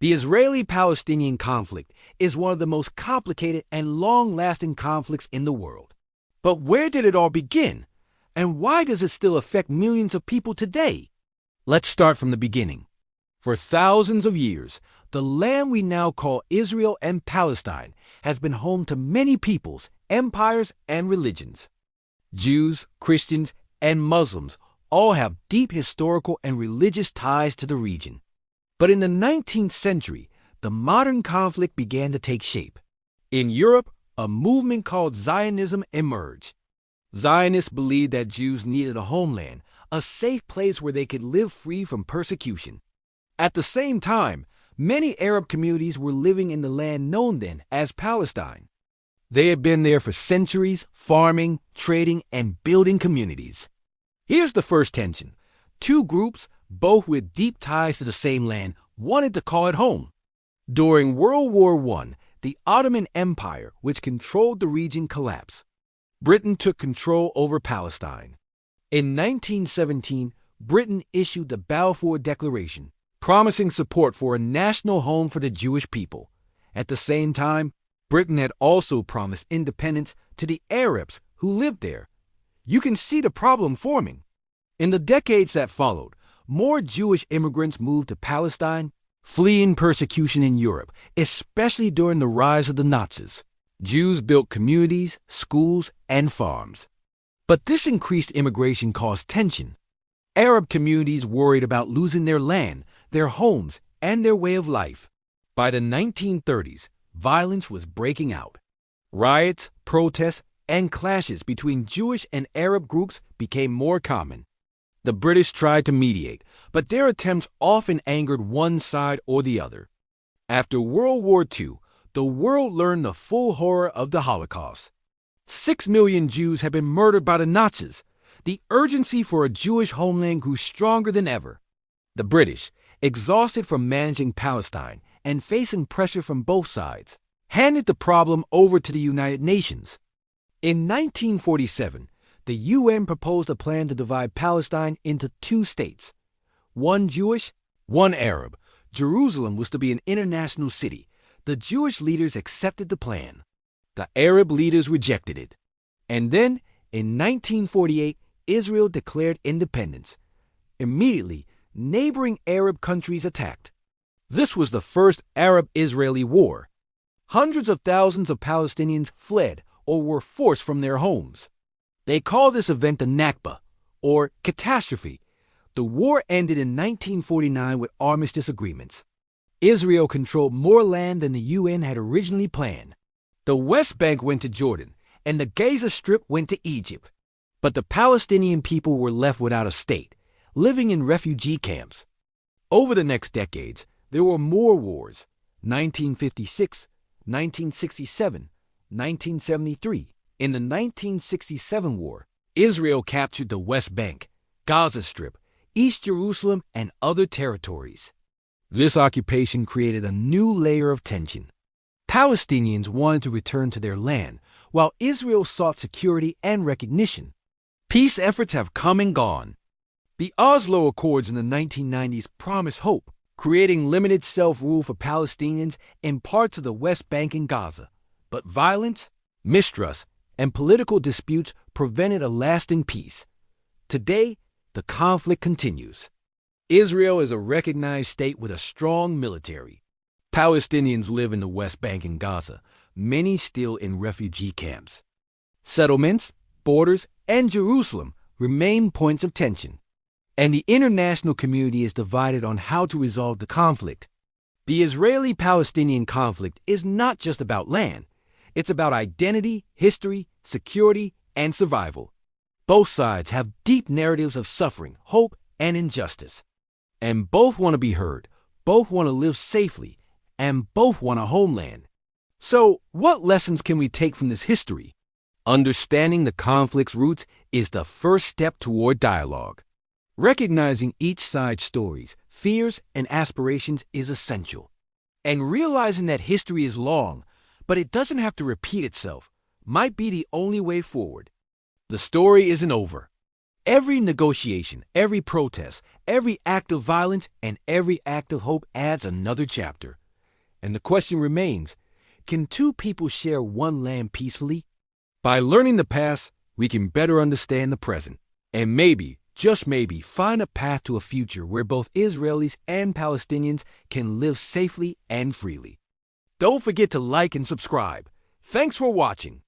The Israeli-Palestinian conflict is one of the most complicated and long-lasting conflicts in the world. But where did it all begin? And why does it still affect millions of people today? Let's start from the beginning. For thousands of years, the land we now call Israel and Palestine has been home to many peoples, empires, and religions. Jews, Christians, and Muslims all have deep historical and religious ties to the region. But in the 19th century, the modern conflict began to take shape. In Europe, a movement called Zionism emerged. Zionists believed that Jews needed a homeland, a safe place where they could live free from persecution. At the same time, many Arab communities were living in the land known then as Palestine. They had been there for centuries, farming, trading, and building communities. Here's the first tension. Two groups, both with deep ties to the same land, wanted to call it home. During World War I, the Ottoman Empire, which controlled the region, collapsed. Britain took control over Palestine. In 1917, Britain issued the Balfour Declaration, promising support for a national home for the Jewish people. At the same time, Britain had also promised independence to the Arabs who lived there. You can see the problem forming. In the decades that followed, more Jewish immigrants moved to Palestine, fleeing persecution in Europe, especially during the rise of the Nazis. Jews built communities, schools, and farms. But this increased immigration caused tension. Arab communities worried about losing their land, their homes, and their way of life. By the 1930s, violence was breaking out. Riots, protests, and clashes between Jewish and Arab groups became more common. The British tried to mediate, but their attempts often angered one side or the other. After World War II, the world learned the full horror of the Holocaust. 6 million Jews had been murdered by the Nazis. The urgency for a Jewish homeland grew stronger than ever. The British, exhausted from managing Palestine and facing pressure from both sides, handed the problem over to the United Nations. In 1947, the UN proposed a plan to divide Palestine into two states, one Jewish, one Arab. Jerusalem was to be an international city. The Jewish leaders accepted the plan. The Arab leaders rejected it. And then, in 1948, Israel declared independence. Immediately, neighboring Arab countries attacked. This was the first Arab-Israeli war. Hundreds of thousands of Palestinians fled or were forced from their homes. They call this event the Nakba, or catastrophe. The war ended in 1949 with armistice agreements. Israel controlled more land than the UN had originally planned. The West Bank went to Jordan, and the Gaza Strip went to Egypt. But the Palestinian people were left without a state, living in refugee camps. Over the next decades, there were more wars: 1956, 1967, 1973. In the 1967 war, Israel captured the West Bank, Gaza Strip, East Jerusalem, and other territories. This occupation created a new layer of tension. Palestinians wanted to return to their land, while Israel sought security and recognition. Peace efforts have come and gone. The Oslo Accords in the 1990s promised hope, creating limited self-rule for Palestinians in parts of the West Bank and Gaza. But violence, mistrust, and political disputes prevented a lasting peace. Today, the conflict continues. Israel is a recognized state with a strong military. Palestinians live in the West Bank and Gaza, many still in refugee camps. Settlements, borders, and Jerusalem remain points of tension. And the international community is divided on how to resolve the conflict. The Israeli-Palestinian conflict is not just about land. It's about identity, history, security, and survival. Both sides have deep narratives of suffering, hope, and injustice. And both want to be heard, both want to live safely, and both want a homeland. So, what lessons can we take from this history? Understanding the conflict's roots is the first step toward dialogue. Recognizing each side's stories, fears, and aspirations is essential. And realizing that history is long, but it doesn't have to repeat itself, might be the only way forward. The story isn't over. Every negotiation, every protest, every act of violence, and every act of hope adds another chapter. And the question remains, can two people share one land peacefully? By learning the past, we can better understand the present. And maybe, just maybe, find a path to a future where both Israelis and Palestinians can live safely and freely. Don't forget to like and subscribe. Thanks for watching.